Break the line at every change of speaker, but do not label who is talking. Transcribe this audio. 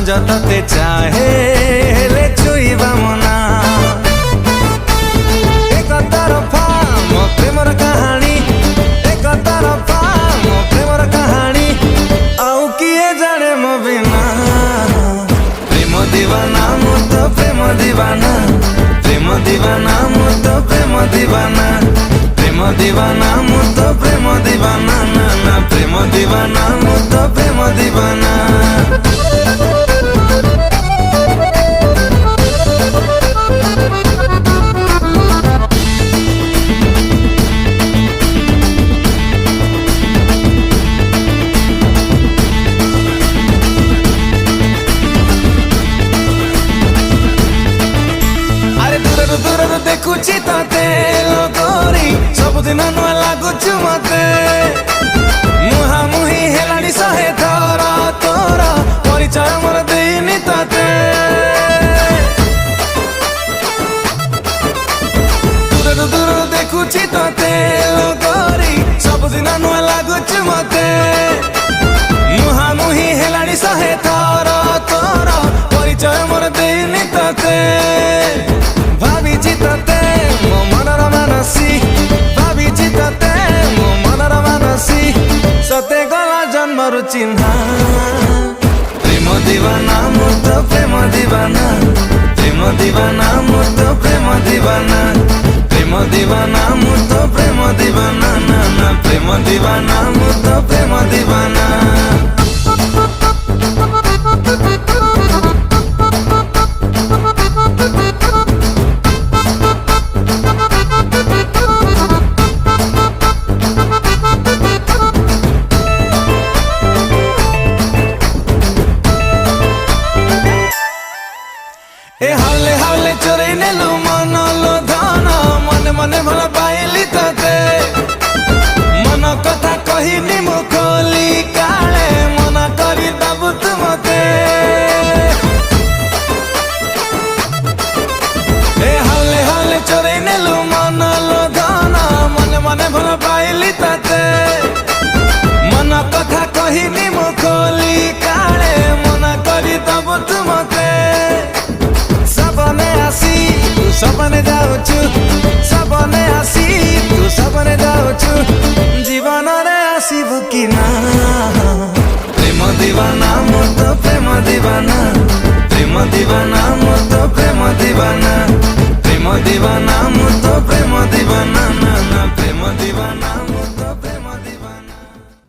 जो ते चाहे हेले छुईबा मना एक तरफा मो प्रेमर कहानी एक तरफा मो प्रेमर कहानी आउ किए जाने मो बिना प्रेम दीवाना मो तो प्रेम दीवाना प्रेम दीवाना मो तो प्रेम दीवाना प्रेम दीवाना मो तो प्रेम दीवाना ना ना प्रेम दीवाना मो तो प्रेम दीवाना। देखुची ते लोगोरी सबुदिन नुआ लागुचु मते मुहामुही हेलानी सहे थर तोर परिचय मोर देनी तते दूर दूर देखुची ते लोगोरी सबुदिन नुआ लागुचु मते मुहामुही हेलानी सहे थर तोर परिचय मोर देनी तते भाविची तते मो मनर मानसी भाविची तते मो मनर मानसी सते गला जन्मरु चिन्हा प्रेम दीवाना मो तो प्रेम दीवाना प्रेम दीवाना मो तो प्रेम दीवाना प्रेम दीवाना मो तो प्रेम दीवाना ना ना प्रेम दीवाना मो तो प्रेम दीवाना। ए हावले हावले चोरी नेलु मन लो धन मन मन भल पाइली तते मन कथा कहिनी मु खोली काले मन करी दबु तुमते ए हावले हावले चोरी नेलु मन लो धन मन मन भल पाइली तते मन कथा कहिनी मु खोली काले मन करी दबु तुमते सपने आसी सपने जाऊचु